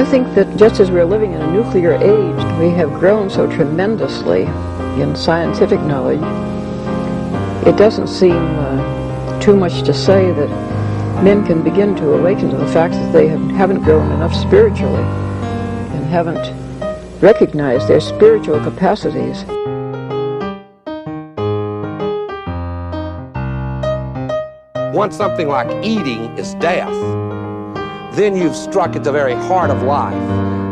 I think that just as we're living in a nuclear age, we have grown so tremendously in scientific knowledge. It doesn't seem too much to say that men can begin to awaken to the fact that they haven't grown enough spiritually and haven't recognized their spiritual capacities. Once something like eating is death, then you've struck at the very heart of life.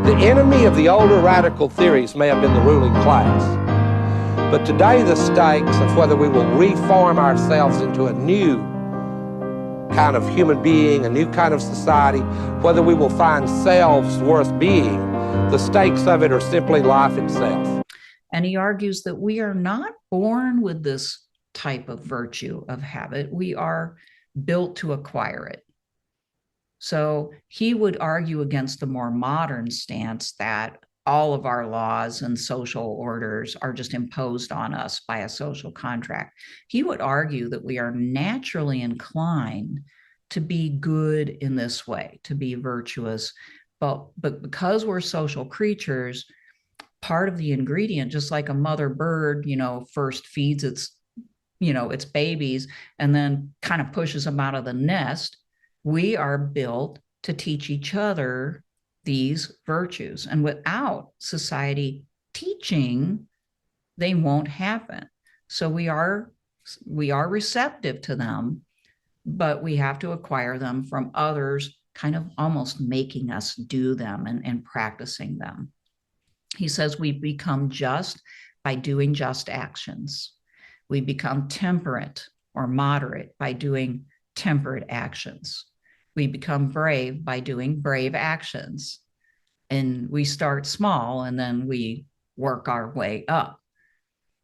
The enemy of the older radical theories may have been the ruling class, but today the stakes of whether we will reform ourselves into a new kind of human being, a new kind of society, whether we will find selves worth being, the stakes of it are simply life itself. And he argues that we are not born with this type of virtue of habit. We are built to acquire it. So he would argue against the more modern stance that all of our laws and social orders are just imposed on us by a social contract. He would argue that we are naturally inclined to be good in this way, to be virtuous, but because we're social creatures, part of the ingredient, just like a mother bird, first feeds its babies and then kind of pushes them out of the nest, we are built to teach each other these virtues. And without society teaching, they won't happen. So we are receptive to them, but we have to acquire them from others, kind of almost making us do them and practicing them. He says we become just by doing just actions. We become temperate or moderate by doing temperate actions. We become brave by doing brave actions. And we start small and then we work our way up.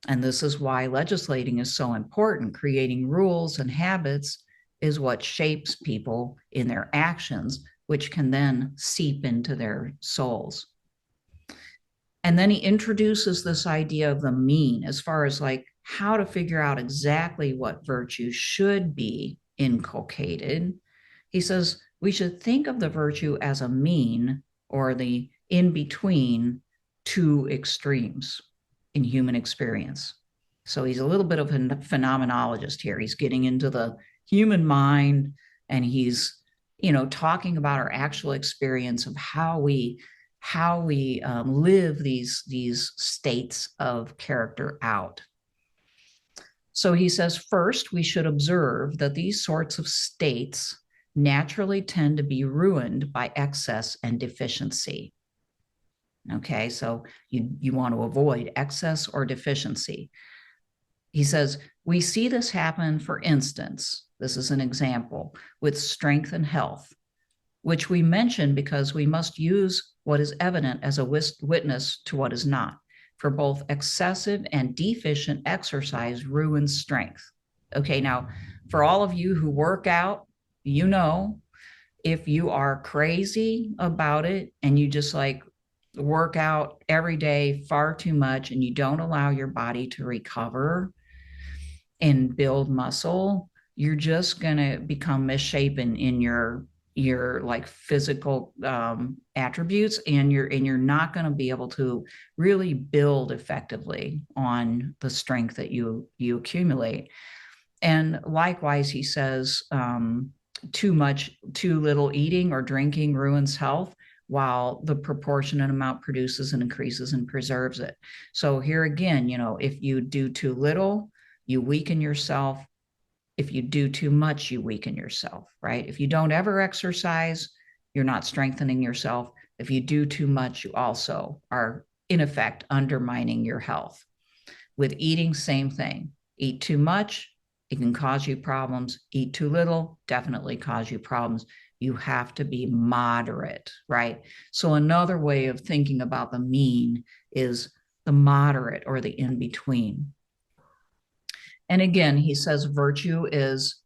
And this is why legislating is so important. Creating rules and habits is what shapes people in their actions, which can then seep into their souls. And then he introduces this idea of the mean as far as like how to figure out exactly what virtue should be inculcated. He says we should think of the virtue as a mean or the in-between two extremes in human experience. So he's a little bit of a phenomenologist here. He's getting into the human mind and he's, talking about our actual experience of how we live these states of character out. So he says, first, we should observe that these sorts of states naturally tend to be ruined by excess and deficiency. Okay, so you want to avoid excess or deficiency. He says, we see this happen, for instance, this is an example, with strength and health, which we mention because we must use what is evident as a witness to what is not. For both excessive and deficient exercise ruins strength. Okay, now, for all of you who work out, if you are crazy about it and you just like work out every day far too much and you don't allow your body to recover and build muscle, you're just going to become misshapen in your like physical attributes, and you're not going to be able to really build effectively on the strength that you accumulate. And likewise, he says, too little eating or drinking ruins health, while the proportionate amount produces and increases and preserves it. So here again, if you do too little, you weaken yourself. If you do too much, you weaken yourself, right? If you don't ever exercise, you're not strengthening yourself. If you do too much, you also are, in effect, undermining your health. With eating, same thing. Eat too much, it can cause you problems. Eat too little, definitely cause you problems. You have to be moderate, right? So another way of thinking about the mean is the moderate or the in-between. And again, he says virtue is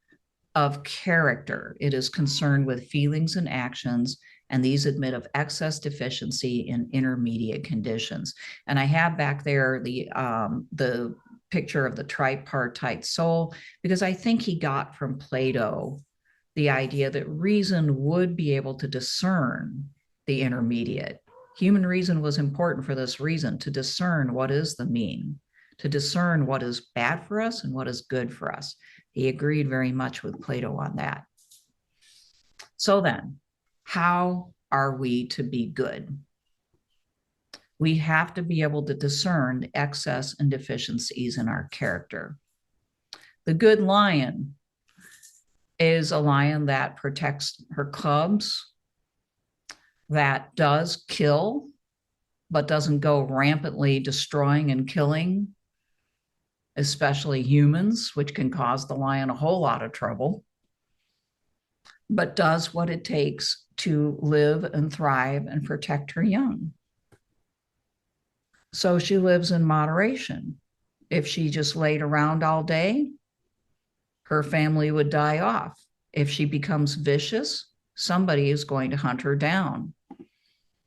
of character. It is concerned with feelings and actions, and these admit of excess, deficiency, in intermediate conditions. And I have back there the picture of the tripartite soul, because I think he got from Plato the idea that reason would be able to discern the intermediate. Human reason was important for this reason, to discern what is the mean, to discern what is bad for us and what is good for us. He agreed very much with Plato on that. So then, how are we to be good? We have to be able to discern excess and deficiencies in our character. The good lion is a lion that protects her cubs, that does kill, but doesn't go rampantly destroying and killing, especially humans, which can cause the lion a whole lot of trouble, but does what it takes to live and thrive and protect her young. So she lives in moderation. If she just laid around all day, her family would die off. If she becomes vicious, somebody is going to hunt her down.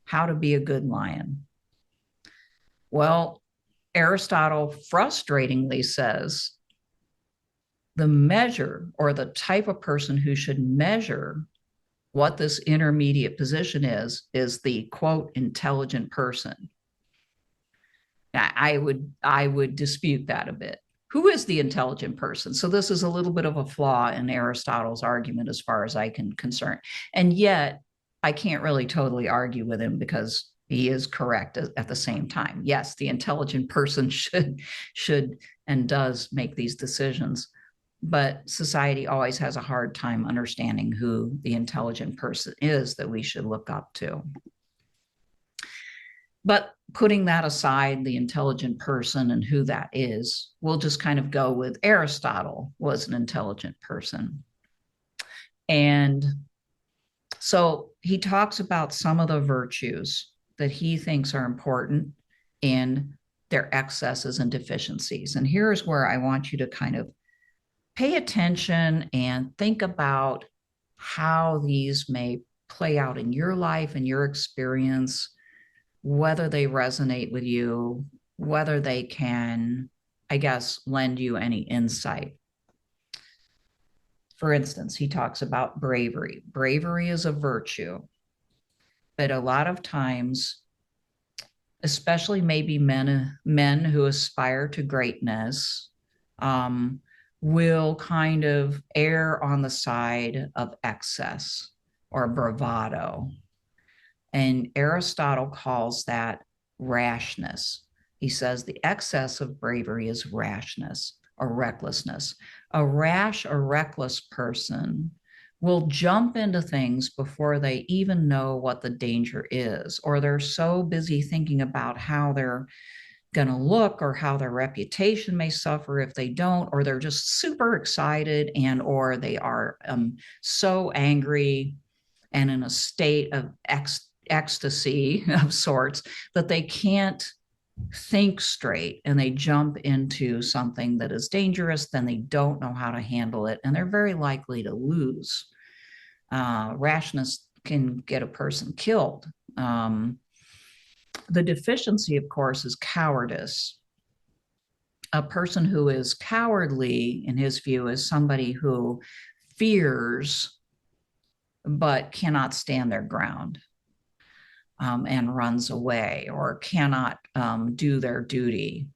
How to be a good lion? Well, Aristotle frustratingly says the measure, or the type of person who should measure what this intermediate position is the, quote, intelligent person. Now, I would dispute that a bit. Who is the intelligent person? So this is a little bit of a flaw in Aristotle's argument as far as I can concern. And yet I can't really totally argue with him because he is correct at the same time. Yes, the intelligent person should and does make these decisions, but society always has a hard time understanding who the intelligent person is that we should look up to. But putting that aside, the intelligent person and who that is, we'll just kind of go with Aristotle was an intelligent person. And so he talks about some of the virtues that he thinks are important in their excesses and deficiencies. And here's where I want you to kind of pay attention and think about how these may play out in your life and your experience, whether they resonate with you, whether they can, I guess, lend you any insight. For instance, he talks about bravery. Bravery is a virtue, but a lot of times, especially maybe men who aspire to greatness, will kind of err on the side of excess or bravado. And Aristotle calls that rashness. He says the excess of bravery is rashness or recklessness. A rash or reckless person will jump into things before they even know what the danger is, or they're so busy thinking about how they're going to look or how their reputation may suffer if they don't, or they're just super excited or they are so angry and in a state of ecstasy of sorts that they can't think straight, and they jump into something that is dangerous, then they don't know how to handle it, and they're very likely to lose. Rashness can get a person killed. The deficiency, of course, is cowardice. A person who is cowardly, in his view, is somebody who fears but cannot stand their ground. And runs away, or cannot do their duty,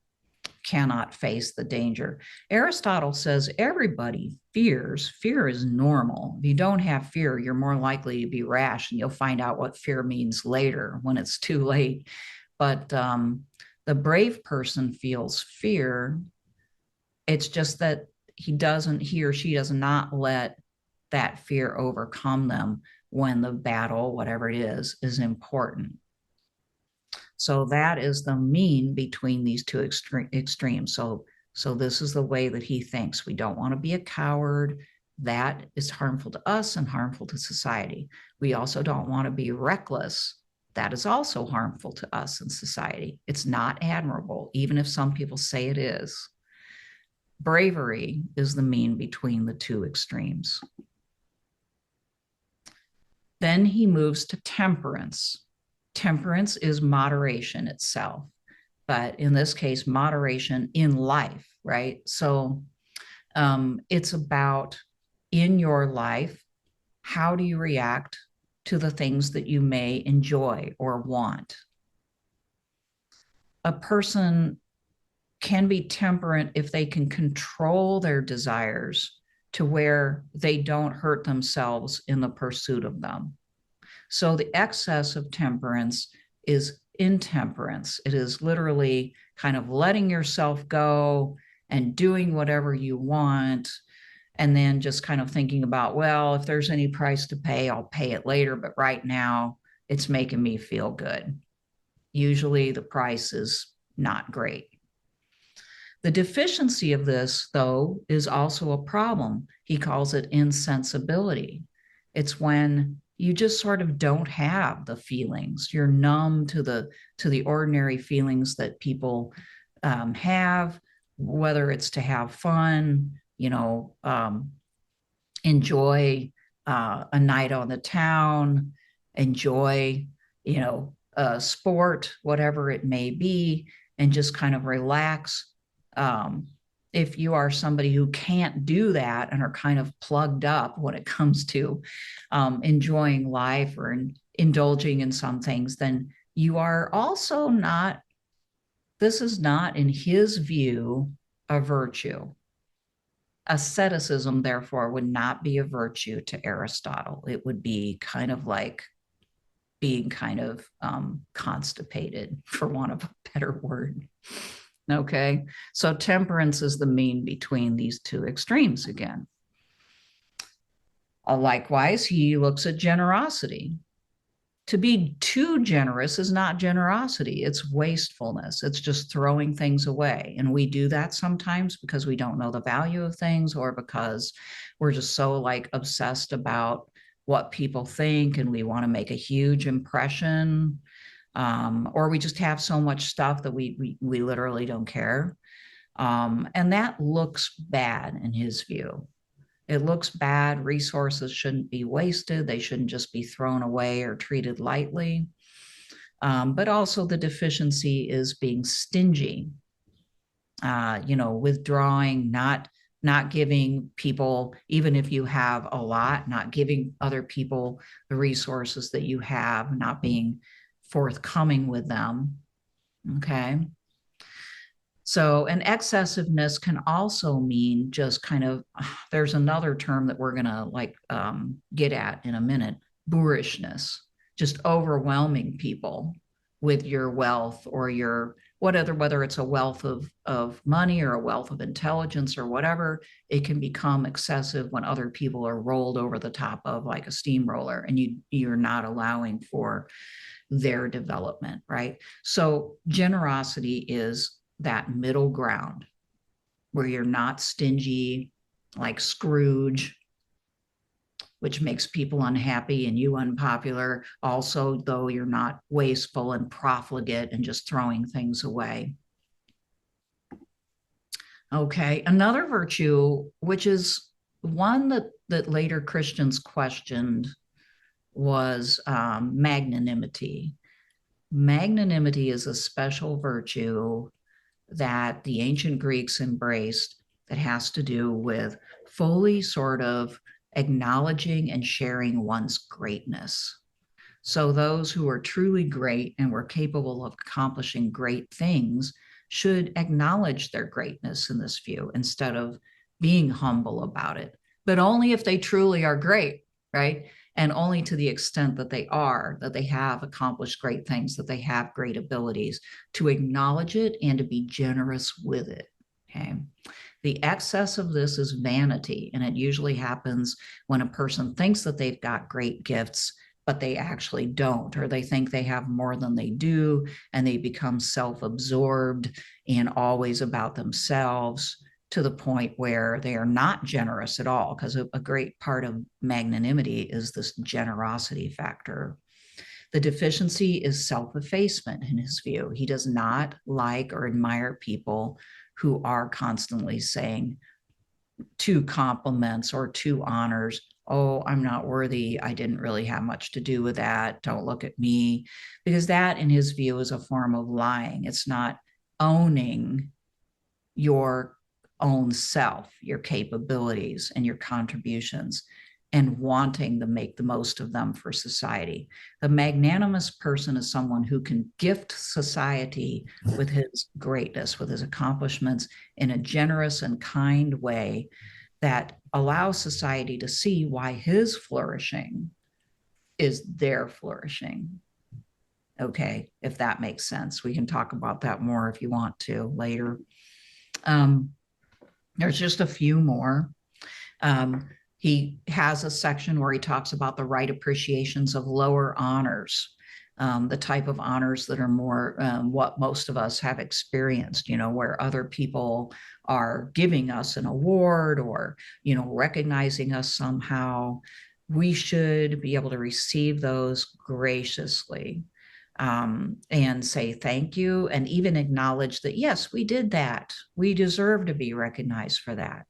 cannot face the danger. Aristotle says everybody fears. Fear is normal. If you don't have fear, you're more likely to be rash, and you'll find out what fear means later when it's too late. But the brave person feels fear. It's just that he or she does not let that fear overcome them when the battle, whatever it is important. So that is the mean between these two extremes. So this is the way that he thinks. We don't want to be a coward. That is harmful to us and harmful to society. We also don't want to be reckless. That is also harmful to us and society. It's not admirable, even if some people say it is. Bravery is the mean between the two extremes. Then he moves to temperance. Temperance is moderation itself, but in this case, moderation in life, right? So it's about in your life, how do you react to the things that you may enjoy or want. A person can be temperate if they can control their desires to where they don't hurt themselves in the pursuit of them. So the excess of temperance is intemperance. It is literally kind of letting yourself go and doing whatever you want, and then just kind of thinking about, well, if there's any price to pay, I'll pay it later, but right now it's making me feel good. Usually the price is not great. The deficiency of this, though, is also a problem. He calls it insensibility. It's when you just sort of don't have the feelings. You're numb to the ordinary feelings that people have, whether it's to have fun, enjoy a night on the town, enjoy, a sport, whatever it may be, and just kind of relax. If you are somebody who can't do that and are kind of plugged up when it comes to enjoying life or indulging in some things, then you are also not, this is not, in his view, a virtue. Asceticism, therefore, would not be a virtue to Aristotle. It would be kind of like being kind of constipated, for want of a better word. Okay, so temperance is the mean between these two extremes again. Likewise, he looks at generosity. To be too generous is not generosity, it's wastefulness. It's just throwing things away. And we do that sometimes because we don't know the value of things, or because we're just so like obsessed about what people think and we want to make a huge impression. Or we just have so much stuff that we literally don't care. And that looks bad in his view. It looks bad. Resources shouldn't be wasted. They shouldn't just be thrown away or treated lightly. But also the deficiency is being stingy, withdrawing, not giving people, even if you have a lot, not giving other people the resources that you have, not being forthcoming with them. Okay. So, and excessiveness can also mean just kind of, there's another term that we're going to get at in a minute, boorishness, just overwhelming people with your wealth or your whether it's a wealth of money or a wealth of intelligence or whatever. It can become excessive when other people are rolled over the top of like a steamroller, and you're not allowing for their development, right? So generosity is that middle ground where you're not stingy like Scrooge, which makes people unhappy and you unpopular. Also, though, you're not wasteful and profligate and just throwing things away. Okay, another virtue, which is one that later Christians questioned, was magnanimity. Magnanimity is a special virtue that the ancient Greeks embraced that has to do with fully sort of acknowledging and sharing one's greatness. So those who are truly great and were capable of accomplishing great things should acknowledge their greatness in this view instead of being humble about it, but only if they truly are great, right? And only to the extent that they have accomplished great things, that they have great abilities, to acknowledge it and to be generous with it, okay? The excess of this is vanity, and it usually happens when a person thinks that they've got great gifts, but they actually don't, or they think they have more than they do, and they become self-absorbed and always about themselves, to the point where they are not generous at all, because a great part of magnanimity is this generosity factor. The deficiency is self-effacement in his view. He does not like or admire people who are constantly saying to compliments or to honors, oh, I'm not worthy, I didn't really have much to do with that, don't look at me, because that in his view is a form of lying. It's not owning your own self, your capabilities and your contributions. and wanting to make the most of them for society. The magnanimous person is someone who can gift society with his greatness, with his accomplishments in a generous and kind way that allows society to see why his flourishing is their flourishing. Okay, if that makes sense. We can talk about that more if you want to later. There's just a few more. He has a section where he talks about the right appreciations of lower honors, the type of honors that are more what most of us have experienced, where other people are giving us an award or, recognizing us somehow. We should be able to receive those graciously and say thank you, and even acknowledge that, yes, we did that. We deserve to be recognized for that.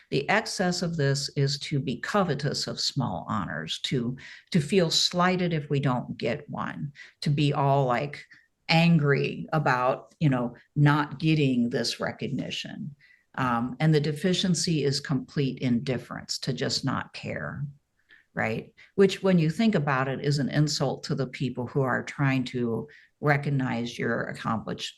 The excess of this is to be covetous of small honors, to feel slighted if we don't get one, to be all like angry about, not getting this recognition. And the deficiency is complete indifference, to just not care, right? Which, when you think about it, is an insult to the people who are trying to recognize your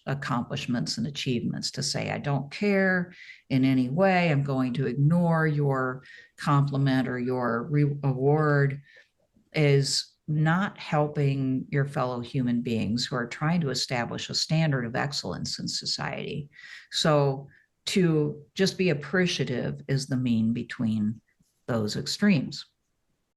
accomplishments and achievements, to say, I don't care in any way, I'm going to ignore your compliment or your award, is not helping your fellow human beings who are trying to establish a standard of excellence in society. So to just be appreciative is the mean between those extremes.